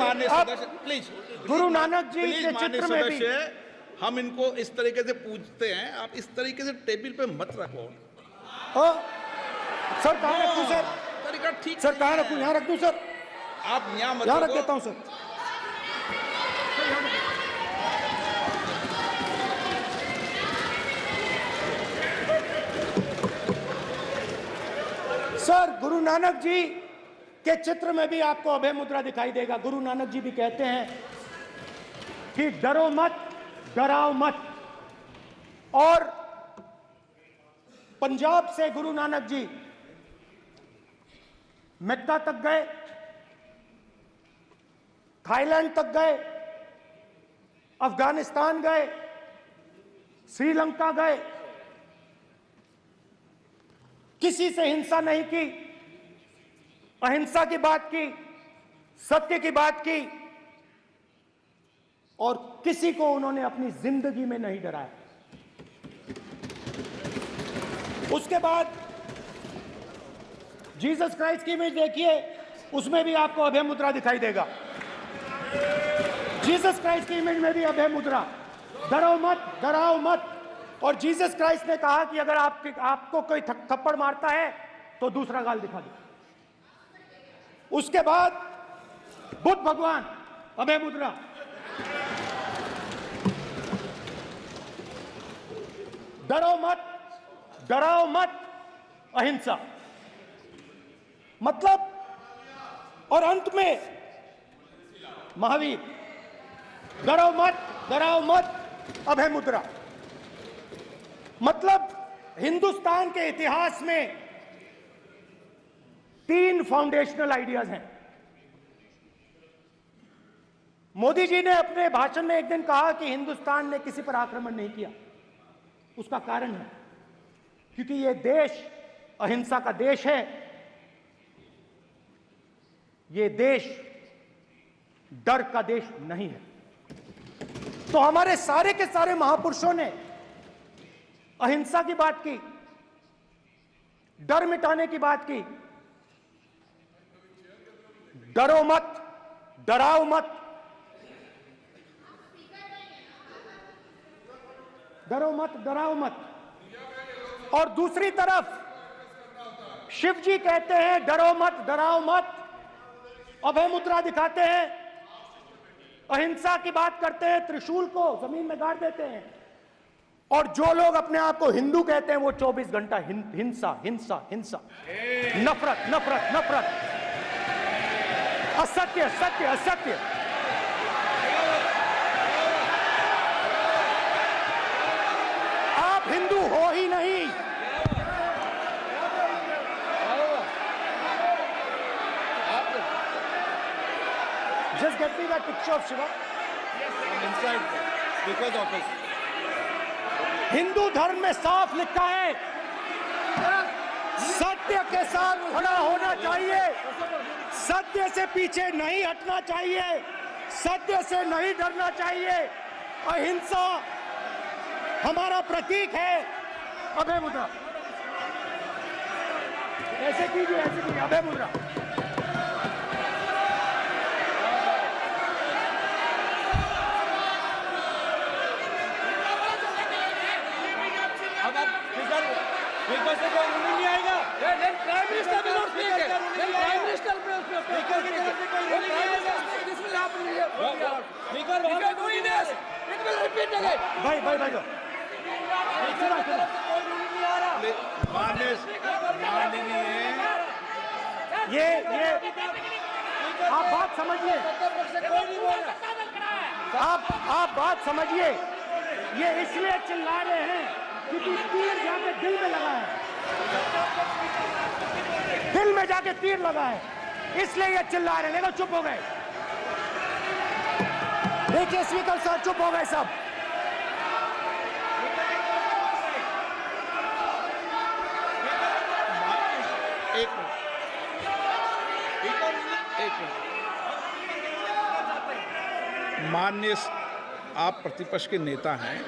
माननीय सदस्य प्लीज, गुरु नानक जी के माननीय चित्र में भी सदस्य, हम इनको इस तरीके से पूछते हैं, आप इस तरीके से टेबल पे मत रखो। सर कहाँ रखूं सर? तरीका ठीक सर कहाँ नहीं रखूं? है। यहाँ रख दूं सर? आप यहाँ मत यहाँ रख रखो। देता हूँ सर। सर गुरु नानक जी के चित्र में भी आपको अभय मुद्रा दिखाई देगा। गुरु नानक जी भी कहते हैं कि डरो मत, डराओ मत। और पंजाब से गुरु नानक जी मेक्का तक गए, थाईलैंड तक गए, अफगानिस्तान गए, श्रीलंका गए, किसी से हिंसा नहीं की, अहिंसा की बात की, सत्य की बात की, और किसी को उन्होंने अपनी जिंदगी में नहीं डराया। उसके बाद जीसस क्राइस्ट की इमेज देखिए, उसमें भी आपको अभय मुद्रा दिखाई देगा। जीसस क्राइस्ट की इमेज में भी अभय मुद्रा, डरो मत, डराओ मत। और जीसस क्राइस्ट ने कहा कि अगर आपको कोई थप्पड़ मारता है तो दूसरा गाल दिखा दो। उसके बाद बुद्ध भगवान, अभय मुद्रा। डरो मत, डराओ मत, अहिंसा। मतलब, और अंत में महावीर, डरो मत, डराओ मत, अभय मुद्रा। मतलब हिंदुस्तान के इतिहास में 3 फाउंडेशनल आइडियाज हैं। मोदी जी ने अपने भाषण में एक दिन कहा कि हिंदुस्तान ने किसी पर आक्रमण नहीं किया। उसका कारण है क्योंकि यह देश अहिंसा का देश है। यह देश डर का देश नहीं है। तो हमारे सारे के सारे महापुरुषों ने अहिंसा की बात की, डर मिटाने की बात की। डरो मत, डराओ मत, डरो मत, डराओ मत। और दूसरी तरफ शिव जी कहते हैं डरो मत, डराओ मत, अभय मुद्रा दिखाते हैं, अहिंसा की बात करते हैं, त्रिशूल को जमीन में गाड़ देते हैं। और जो लोग अपने आप को हिंदू कहते हैं वो 24 घंटा हिंसा, हिंसा, हिंसा, नफरत, नफरत, नफरत, असत्य, सत्य, असत्य। आप हिंदू हो ही नहीं। Just get me that picture of Shiva. inside speaker's office. Hindu धर्म में साफ लिखा है, सत्य के साथ खड़ा होना चाहिए, सत्य से पीछे नहीं हटना चाहिए, सत्य से नहीं डरना चाहिए। अहिंसा हमारा प्रतीक है। अभय मुद्रा ऐसे कीजिए, ऐसे कीजिए, अभय मुद्रा। से कोई नहीं आएगा। प्राइम मिनिस्टर भी नोट किए थे। प्राइम मिनिस्टर पे स्पीकर की तरफ से कोई नहीं आएगा। This will happen. स्पीकर वहां पे कोई नहीं। It will repeat again. भाई भाई भाई स्पीकर की तरफ से कोई नहीं आ रहा। माननीय ये आप बात समझिए, कोई नहीं बोल रहा। आप बात समझिए। ये इसलिए चिल्ला रहे हैं क्योंकि तीर जाके दिल में लगा है, दिल में जाके तीर लगा है, इसलिए ये चिल्ला रहे हैं। देखो चुप हो गए, देखिए स्पीकर साहब चुप हो गए सब। एक मिनट। माननीय, आप प्रतिपक्ष के नेता हैं,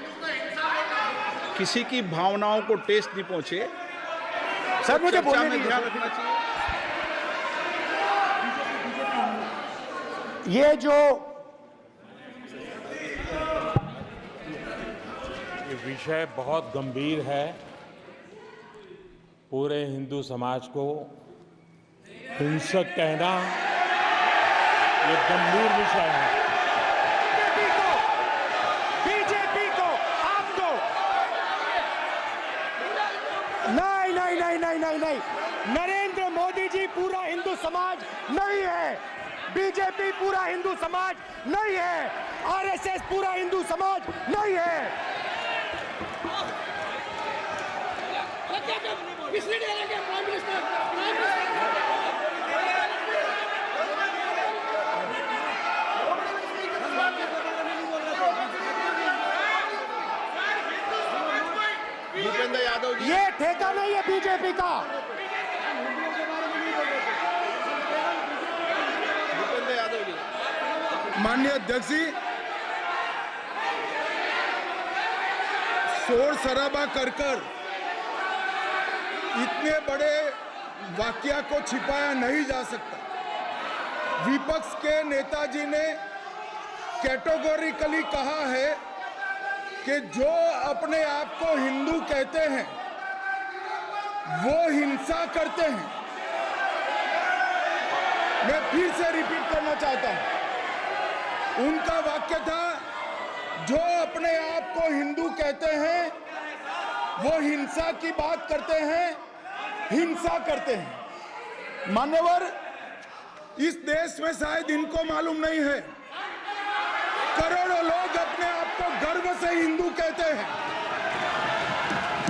किसी की भावनाओं को ठेस नहीं पहुंचे। सर मुझे बोलने में दीजिए। ध्यान रखना चाहिए। ये जो ये विषय बहुत गंभीर है। पूरे हिंदू समाज को हिंसक कहना ये गंभीर विषय है। बीजेपी को आपको नहीं, नरेंद्र मोदी जी पूरा हिंदू समाज नहीं है, बीजेपी पूरा हिंदू समाज नहीं है, आरएसएस पूरा हिंदू समाज नहीं है। भूपेंद्र यादव जी, ये ठेका नहीं है बीजेपी का। भूपेंद्र यादव जी, माननीय अध्यक्ष जी, शोर शराबा कर इतने बड़े वाकया को छिपाया नहीं जा सकता। विपक्ष के नेताजी ने कैटेगोरिकली कहा है कि जो अपने आप को हिंदू कहते हैं वो हिंसा करते हैं। मैं फिर से रिपीट करना चाहता हूं, उनका वाक्य था, जो अपने आप को हिंदू कहते हैं वो हिंसा की बात करते हैं, हिंसा करते हैं। मान्यवर, इस देश में शायद इनको मालूम नहीं है, करोड़ों लोग अपने आप को गर्व से हिंदू कहते हैं,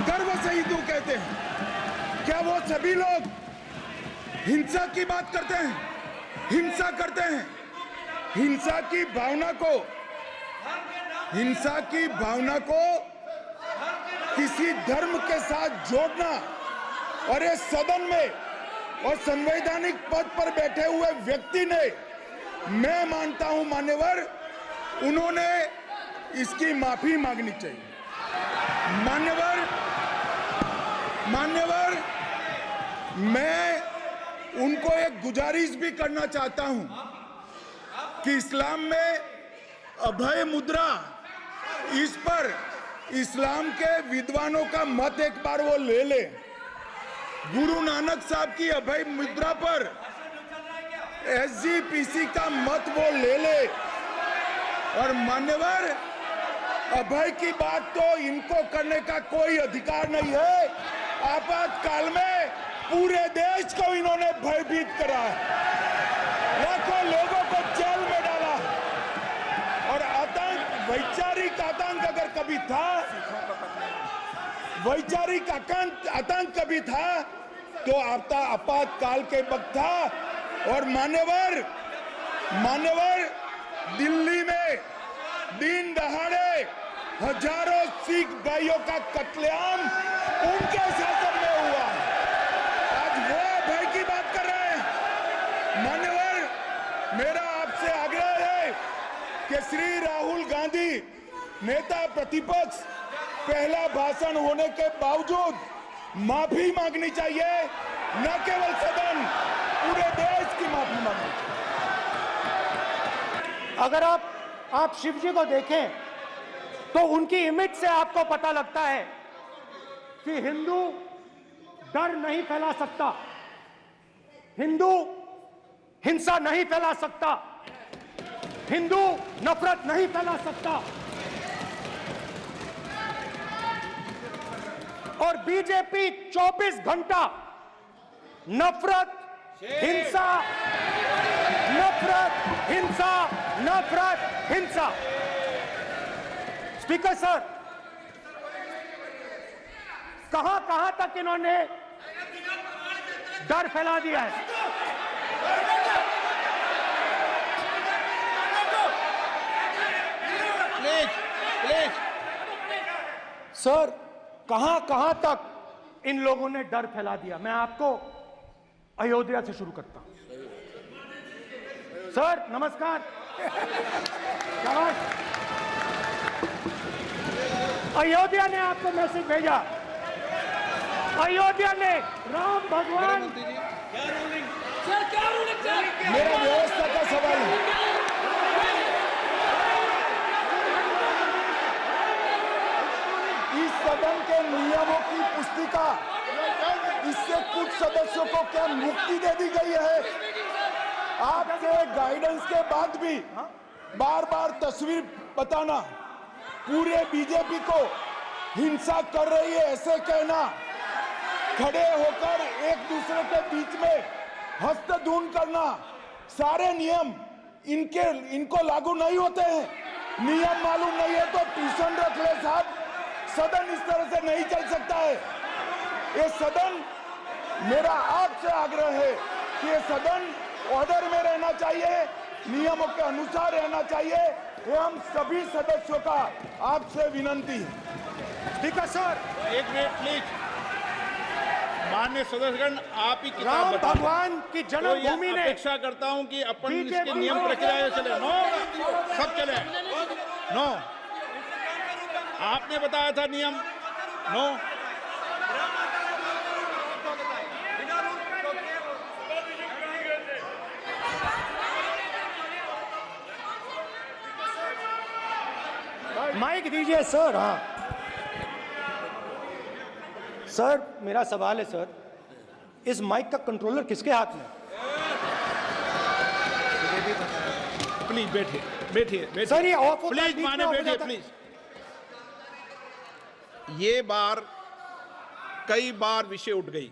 गर्व से हिंदू कहते हैं। क्या वो सभी लोग हिंसा की बात करते हैं, हिंसा करते हैं? हिंसा की भावना को किसी धर्म के साथ जोड़ना और इस सदन में और संवैधानिक पद पर बैठे हुए व्यक्ति ने, मैं मानता हूं मान्यवर, उन्होंने इसकी माफी मांगनी चाहिए। मान्यवर, मैं उनको एक गुजारिश भी करना चाहता हूं कि इस्लाम में अभय मुद्रा, इस पर इस्लाम के विद्वानों का मत एक बार वो ले ले। गुरु नानक साहब की अभय मुद्रा पर एसजीपीसी का मत वो ले ले। और मान्यवर, अभय की बात तो इनको करने का कोई अधिकार नहीं है। आपातकाल में पूरे देश को इन्होंने भयभीत करा है, लाखों लोगों को जेल में डाला। और आतंक, वैचारिक आतंक अगर कभी था, वैचारिक आतंक कभी था तो आपातकाल के वक्त था। और मान्यवर, दिल्ली में दिन दहाड़े हजारों सिख भाइयों का कत्लेआम उनके शासन में हुआ। आज वो भय की बात कर रहे हैं। मान्यवर, मेरा आपसे आग्रह है कि श्री राहुल गांधी, नेता प्रतिपक्ष, पहला भाषण होने के बावजूद माफी मांगनी चाहिए, न केवल सदन, पूरे देश की माफी मांगनी चाहिए। अगर आप शिव जी को देखें तो उनकी इमेज से आपको पता लगता है कि हिंदू डर नहीं फैला सकता, हिंदू हिंसा नहीं फैला सकता, हिंदू नफरत नहीं फैला सकता। और बीजेपी 24 घंटा नफरत, हिंसा, नफरत, हिंसा, नफरत, हिंसा। स्पीकर सर, कहां तक इन्होंने डर फैला दिया है? प्लीज। सर, कहां तक इन लोगों ने डर फैला दिया? मैं आपको अयोध्या से शुरू करता हूं। सर नमस्कार। अयोध्या ने आपको मैसेज भेजा, अयोध्या ने राम भगवान, सर क्या रूलिंग? मेरा व्यवस्था का सवाल है। सदन के नियमों की पुस्तिका, इससे कुछ सदस्यों को क्या मुक्ति दे दी गई है? आपके गाइडेंस के बाद भी बार बार तस्वीर बताना, पूरे बीजेपी को हिंसा कर रही है ऐसे कहना, खड़े होकर एक दूसरे के बीच में हस्तधून करना, सारे नियम इनको लागू नहीं होते हैं। नियम मालूम नहीं है तो ट्यूशन रख ले साहब, सदन इस तरह से नहीं चल सकता है। ये सदन, मेरा आपसे आग्रह है कि ये सदन ऑर्डर में रहना चाहिए, नियमों के अनुसार रहना चाहिए। ये हम सभी सदस्यों का आपसे विनंती है। स्पीकर सर, एक मिनट प्लीज। माननीय सदस्यगण, आप ही किताब राम बताओ। भगवान की तो जन्मभूमि ये ने अपेक्षा करता हूं कि अपन बीजेपी इसके नियम प्रक्रिया चले। नो, सब चले। नो, आपने बताया था नियम। नो, माइक दीजिए सर। हाँ सर, मेरा सवाल है सर, इस माइक का कंट्रोलर किसके हाथ में? प्लीज बैठिए, बैठिए, बैठिए। सर, ये ऑफ होता है, प्लीज बीच माने में ऑफ हो बैठिए जाता है। प्लीज। ये बार कई बार विषय उठ गई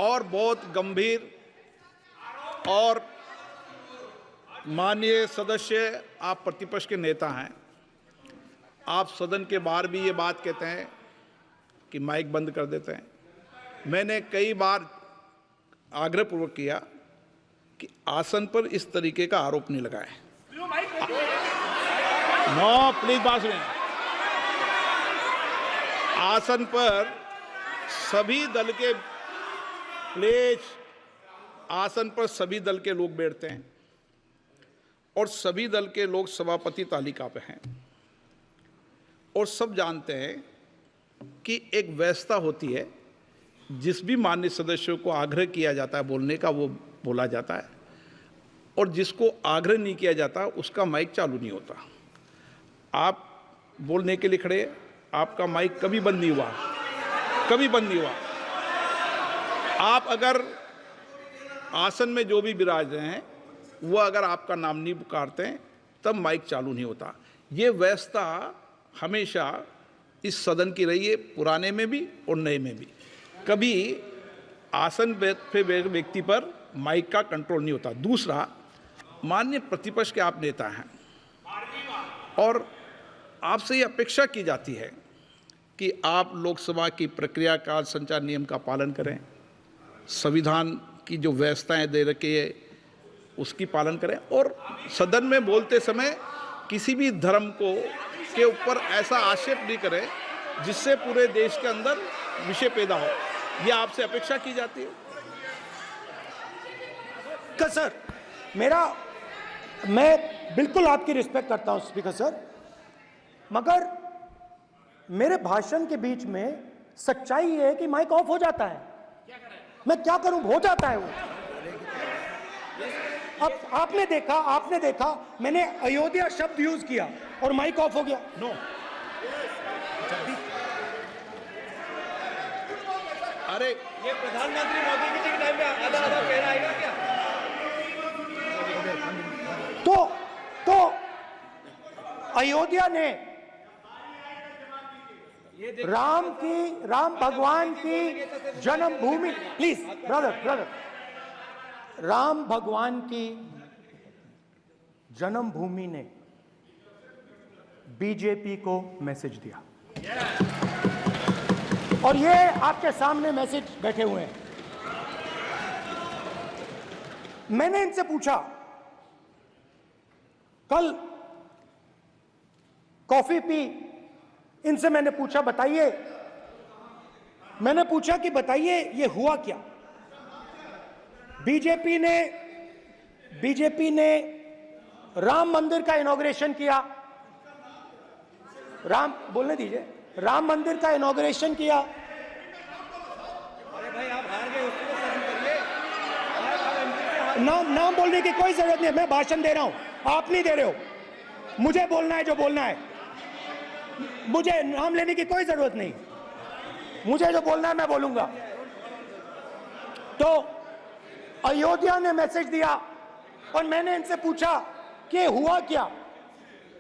और बहुत गंभीर, और माननीय सदस्य, आप प्रतिपक्ष के नेता हैं, आप सदन के बाहर भी ये बात कहते हैं कि माइक बंद कर देते हैं। मैंने कई बार आग्रहपूर्वक किया कि आसन पर इस तरीके का आरोप नहीं लगाएं। नो, प्लीज बात सुनिए। आसन पर सभी दल के, प्लीज, आसन पर सभी दल के लोग बैठते हैं और सभी दल के लोग सभापति तालिका पे हैं, और सब जानते हैं कि एक व्यवस्था होती है, जिस भी माननीय सदस्यों को आग्रह किया जाता है बोलने का वो बोला जाता है, और जिसको आग्रह नहीं किया जाता उसका माइक चालू नहीं होता। आप बोलने के लिए खड़े, आपका माइक कभी बंद नहीं हुआ, कभी बंद नहीं हुआ। आप अगर आसन में जो भी विराज रहे हैं वो अगर आपका नाम नहीं पुकारते हैं तब माइक चालू नहीं होता। ये व्यवस्था हमेशा इस सदन की रही है, पुराने में भी और नए में भी। कभी आसन पे व्यक्ति पर माइक का कंट्रोल नहीं होता। दूसरा, माननीय प्रतिपक्ष के आप नेता हैं और आपसे ये अपेक्षा की जाती है कि आप लोकसभा की प्रक्रिया काल संचार नियम का पालन करें, संविधान की जो व्यवस्थाएं दे रखी है उसकी पालन करें, और सदन में बोलते समय किसी भी धर्म को के ऊपर ऐसा आक्षेप नहीं करें जिससे पूरे देश के अंदर विषय पैदा हो। यह आपसे अपेक्षा की जाती है। सर, मैं बिल्कुल आपकी रिस्पेक्ट करता हूं स्पीकर सर, मगर मेरे भाषण के बीच में सच्चाई है कि माइक ऑफ हो जाता है। मैं क्या करूं, हो जाता है वो। अब आपने देखा मैंने अयोध्या शब्द यूज किया और माइक ऑफ हो गया। नो, अरे ये प्रधानमंत्री मोदी जी के टाइम में आधा आधा कह रहा है क्या? तो अयोध्या ने राम भगवान की जन्मभूमि, प्लीज ब्रदर, राम भगवान की जन्मभूमि ने बीजेपी को मैसेज दिया, और ये आपके सामने मैसेज बैठे हुए हैं। मैंने इनसे पूछा, कल कॉफी पी, इनसे मैंने पूछा बताइए ये हुआ क्या? बीजेपी ने राम मंदिर का इनॉग्रेशन किया, बोलने दीजिए, राम मंदिर का इनॉग्रेशन किया। अरे भाई आप हार गए, उसको खत्म करिए। नाम बोलने की कोई जरूरत नहीं है, मैं भाषण दे रहा हूं, आप नहीं दे रहे हो। मुझे बोलना है जो बोलना है। मुझे नाम लेने की कोई जरूरत नहीं, मुझे जो बोलना है मैं बोलूंगा। तो अयोध्या ने मैसेज दिया और मैंने इनसे पूछा कि हुआ क्या,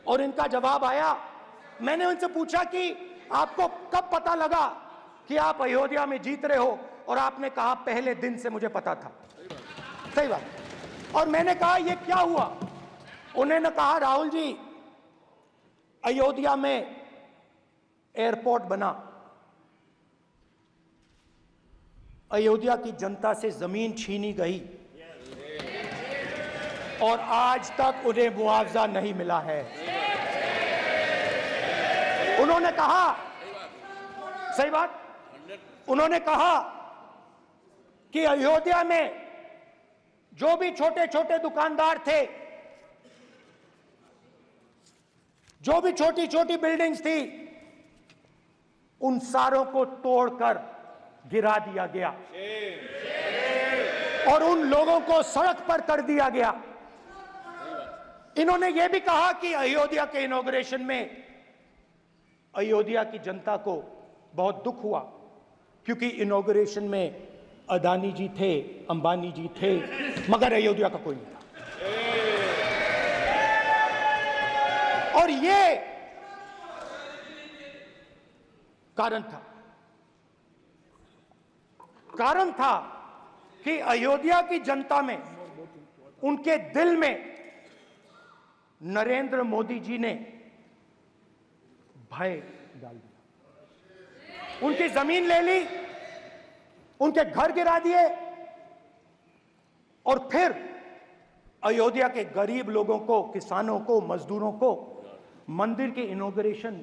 और इनका जवाब आया। मैंने उनसे पूछा कि आपको कब पता लगा कि आप अयोध्या में जीत रहे हो, और आपने कहा पहले दिन से मुझे पता था। सही बात। और मैंने कहा ये क्या हुआ? उन्होंने कहा राहुल जी, अयोध्या में एयरपोर्ट बना, अयोध्या की जनता से जमीन छीनी गई और आज तक उन्हें मुआवजा नहीं मिला है। उन्होंने कहा, सही बात, उन्होंने कहा कि अयोध्या में जो भी छोटे छोटे दुकानदार थे, जो भी छोटी छोटी बिल्डिंग्स थी, उन सारों को तोड़कर गिरा दिया गया और उन लोगों को सड़क पर कर दिया गया। इन्होंने यह भी कहा कि अयोध्या के इनॉग्रेशन में अयोध्या की जनता को बहुत दुख हुआ, क्योंकि इनॉग्रेशन में अदानी जी थे, अंबानी जी थे, मगर अयोध्या का कोई नहीं था। और ये कारण था कि अयोध्या की जनता में, उनके दिल में नरेंद्र मोदी जी ने भय डाल दिया। उनकी जमीन ले ली, उनके घर गिरा दिए, और फिर अयोध्या के गरीब लोगों को, किसानों को, मजदूरों को मंदिर के इनॉग्रेशन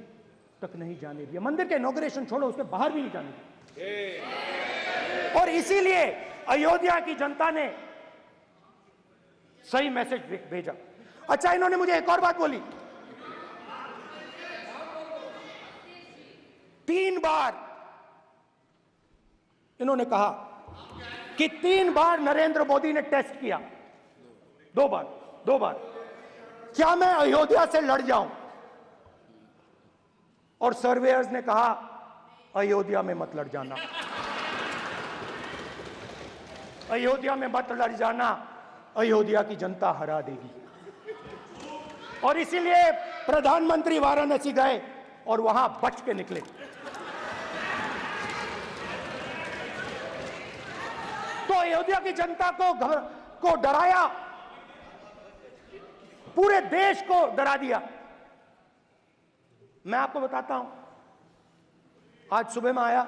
तक नहीं जाने दिया। मंदिर के इनॉग्रेशन छोड़ो, उसके बाहर भी नहीं जाने दिया। और इसीलिए अयोध्या की जनता ने सही मैसेज भेजा। अच्छा, इन्होंने मुझे एक और बात बोली, 3 बार इन्होंने कहा कि 3 बार नरेंद्र मोदी ने टेस्ट किया, 2 बार क्या मैं अयोध्या से लड़ जाऊं? और सर्वेयर्स ने कहा अयोध्या में मत लड़ जाना, अयोध्या में मत लड़ जाना, अयोध्या की जनता हरा देगी। और इसीलिए प्रधानमंत्री वाराणसी गए और वहां बच के निकले। तो अयोध्या की जनता को डराया, पूरे देश को डरा दिया। मैं आपको बताता हूं, आज सुबह में आया,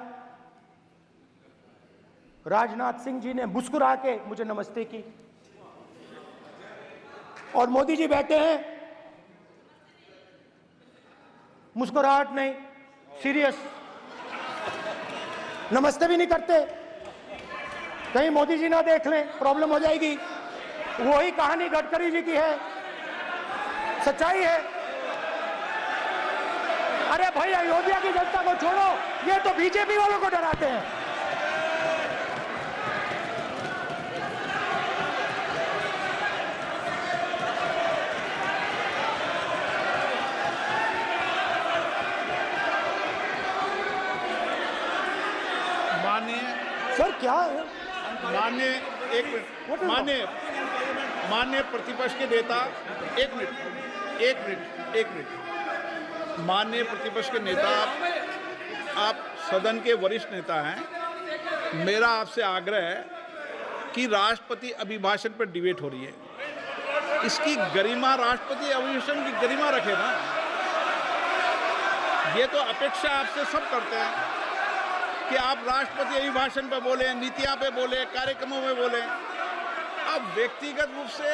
राजनाथ सिंह जी ने मुस्कुरा के मुझे नमस्ते की, और मोदी जी बैठे हैं, मुस्कुराहट नहीं, सीरियस, नमस्ते भी नहीं करते। कहीं मोदी जी ना देख लें, प्रॉब्लम हो जाएगी। वही कहानी गडकरी जी की है, सच्चाई है। अरे भाई, अयोध्या की जनता को छोड़ो, ये तो बीजेपी वालों को डराते हैं। माननीय सर क्या है? माननीय एक मिनट, माननीय प्रतिपक्ष के नेता, एक मिनट, माननीय प्रतिपक्ष के नेता, आप सदन के वरिष्ठ नेता हैं। मेरा आपसे आग्रह है कि राष्ट्रपति अभिभाषण पर डिबेट हो रही है, इसकी गरिमा, राष्ट्रपति अभिभाषण की गरिमा रखे ना। ये तो अपेक्षा आपसे सब करते हैं कि आप राष्ट्रपति अभिभाषण पे बोले, नीतियां पे बोले, कार्यक्रमों में बोले। अब व्यक्तिगत रूप से